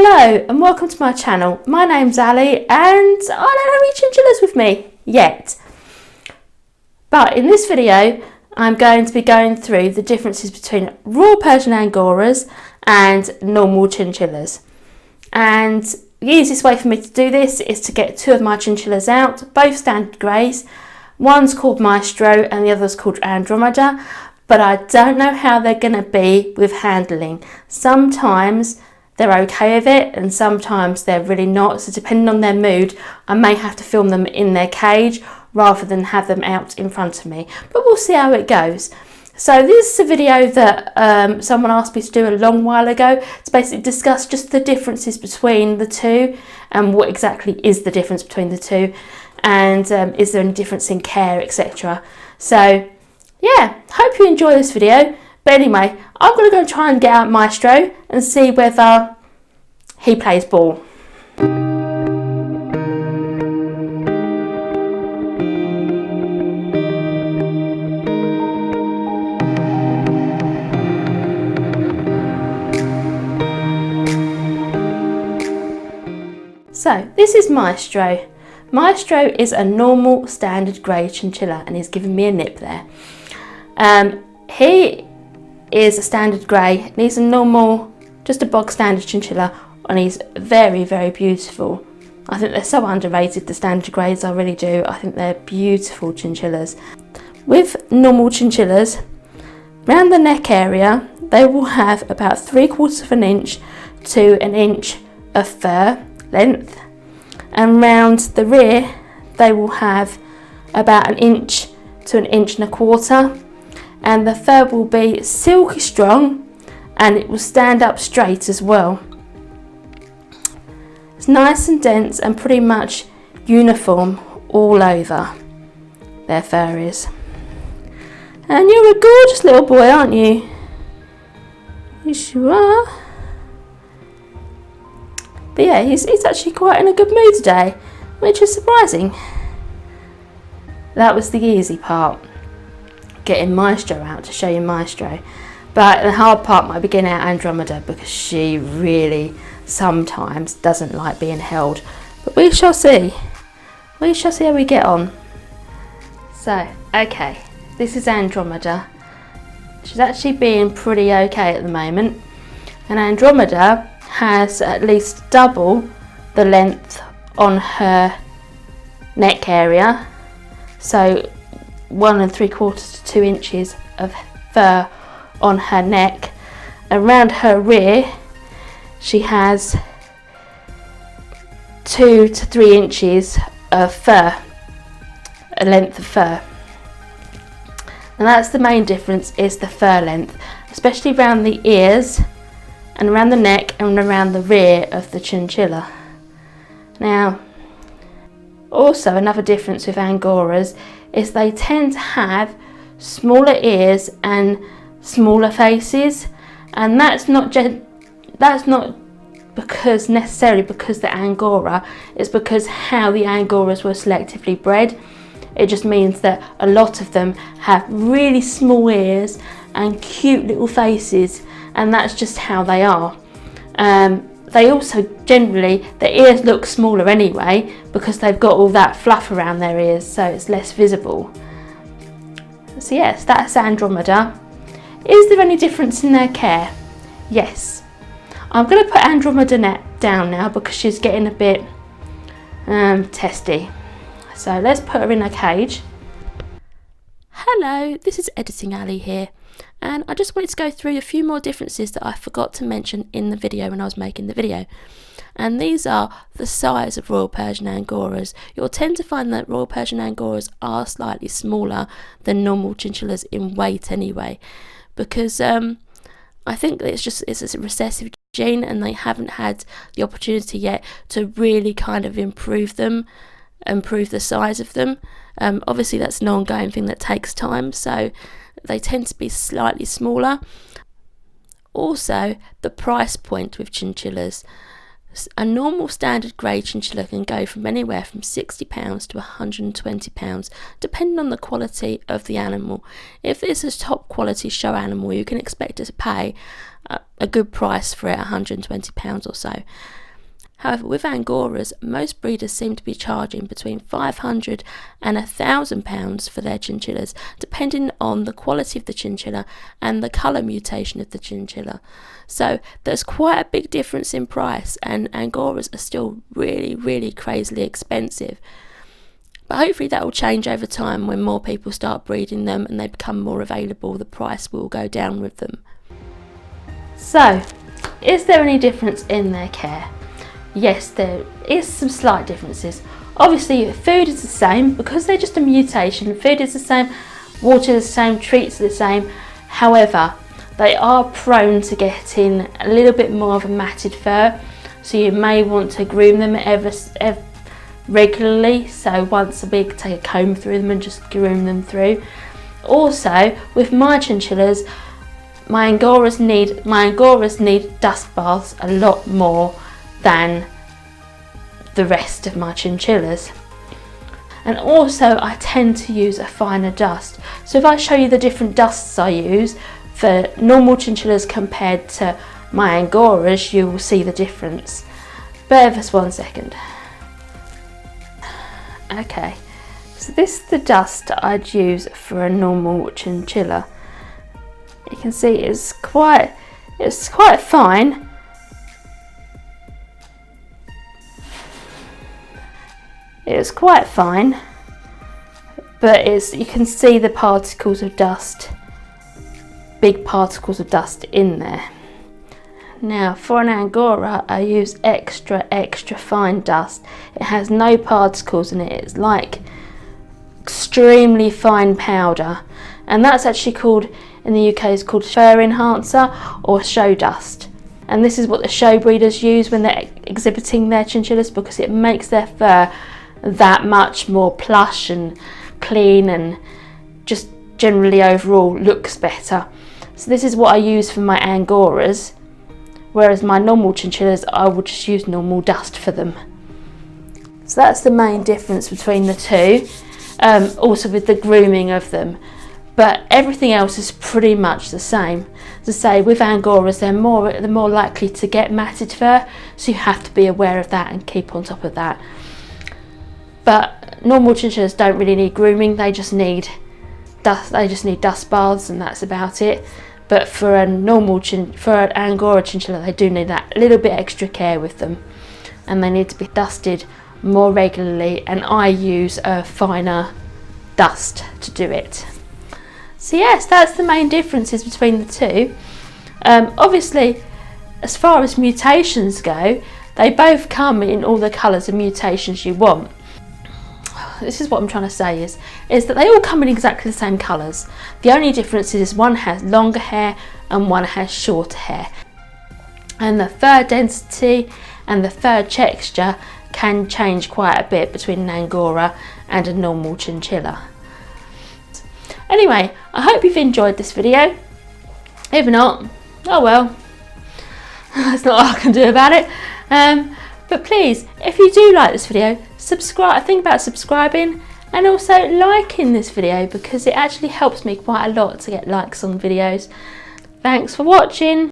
Hello and welcome to my channel. My name's Ali and I don't have any chinchillas with me yet. But in this video I'm going to be going through the differences between Royal Persian Angoras and normal chinchillas. And the easiest way for me to do this is to get two of my chinchillas out, both standard greys. One's called Maestro and the other's called Andromeda, but I don't know how they're going to be with handling. Sometimes they're okay with it and sometimes they're really not, so depending on their mood I may have to film them in their cage rather than have them out in front of me, but we'll see how it goes. So this is a video that someone asked me to do a long while ago to basically discuss just the differences between the two and what exactly is the difference between the two, and is there any difference in care, etc. So yeah, hope you enjoy this video. But anyway, I'm going to go and try and get out Maestro and see whether he plays ball. So this is Maestro. Maestro is a normal standard grey chinchilla and he's given me a nip there. He is a standard grey and he's a normal, just a bog standard chinchilla, and he's very, very beautiful. I think they're so underrated, the standard greys, I really do. I think they're beautiful chinchillas. With normal chinchillas, around the neck area they will have about 3/4 of an inch to an inch of fur length, and round the rear they will have about 1 inch to 1.25 inches, and the fur will be silky strong and it will stand up straight as well. It's nice and dense and pretty much uniform all over, their fur is. And you're a gorgeous little boy, aren't you? Yes you are. But yeah, he's actually quite in a good mood today, which is surprising. That was the easy part, getting Maestro out to show you Maestro. But the hard part might be getting out Andromeda, because she really sometimes doesn't like being held. But we shall see. We shall see how we get on. So, okay, this is Andromeda. She's actually being pretty okay at the moment. And Andromeda has at least double the length on her neck area. So 1 3/4 to 2 inches of fur on her neck. Around her rear she has 2 to 3 inches of fur, a length of fur. And that's the main difference, is the fur length, especially around the ears and around the neck and around the rear of the chinchilla. Now, also another difference with Angoras is they tend to have smaller ears and smaller faces, and that's not because necessarily because they're Angora, it's because how the Angoras were selectively bred. It just means that a lot of them have really small ears and cute little faces, and that's just how they are. They also generally, their ears look smaller anyway because they've got all that fluff around their ears, so it's less visible. So yes, that's Andromeda. Is there any difference in their care? Yes. I'm going to put Andromeda down now because she's getting a bit testy. So let's put her in a cage. Hello, this is Editing Ali here, and I just wanted to go through a few more differences that I forgot to mention in the video when I was making the video. And these are the size of Royal Persian Angoras. You'll tend to find that Royal Persian Angoras are slightly smaller than normal chinchillas in weight anyway, because I think it's a recessive gene and they haven't had the opportunity yet to really kind of improve them, improve the size of them. Obviously that's an ongoing thing that takes time, so they tend to be slightly smaller. Also, the price point with chinchillas. A normal standard grey chinchilla can go from anywhere from £60 to £120, depending on the quality of the animal. If it's a top quality show animal, you can expect to pay a good price for it, £120 or so. However, with Angoras, most breeders seem to be charging between £500 and £1,000 for their chinchillas, depending on the quality of the chinchilla and the colour mutation of the chinchilla. So there's quite a big difference in price, and Angoras are still really, really crazily expensive. But hopefully that will change over time. When more people start breeding them and they become more available, the price will go down with them. So, is there any difference in their care? Yes, there is some slight differences. Obviously, food is the same because they're just a mutation. Food is the same, water is the same, treats are the same. However, they are prone to getting a little bit more of a matted fur, so you may want to groom them regularly. So once a week, take a comb through them and just groom them through. Also, with my chinchillas, my Angoras need dust baths a lot more than the rest of my chinchillas. And also I tend to use a finer dust. So if I show you the different dusts I use for normal chinchillas compared to my Angoras, you will see the difference. Bear with us 1 second. Okay, so this is the dust I'd use for a normal chinchilla. You can see it's quite fine. It's quite fine, but you can see the particles of dust, big particles of dust in there. Now for an Angora, I use extra fine dust. It has no particles in it. It's like extremely fine powder, and that's actually called, in the UK, it's called fur enhancer or show dust. And this is what the show breeders use when they're exhibiting their chinchillas, because it makes their fur that much more plush and clean, and just generally overall looks better. So this is what I use for my Angoras, whereas my normal chinchillas, I will just use normal dust for them. So that's the main difference between the two, also with the grooming of them. But everything else is pretty much the same. As I say, with Angoras, they're more likely to get matted fur, so you have to be aware of that and keep on top of that. But normal chinchillas don't really need grooming. They just need dust. They just need dust baths, and that's about it. But for an Angora chinchilla, they do need that little bit extra care with them, and they need to be dusted more regularly. And I use a finer dust to do it. So yes, that's the main differences between the two. Obviously, as far as mutations go, they both come in all the colours and mutations you want. This is what I'm trying to say is that they all come in exactly the same colours. The only difference is one has longer hair and one has shorter hair. And the fur density and the fur texture can change quite a bit between an Angora and a normal chinchilla. Anyway, I hope you've enjoyed this video. If not, oh well, that's not what I can do about it. But please, if you do like this video, think about subscribing and also liking this video, because it actually helps me quite a lot to get likes on videos. Thanks for watching.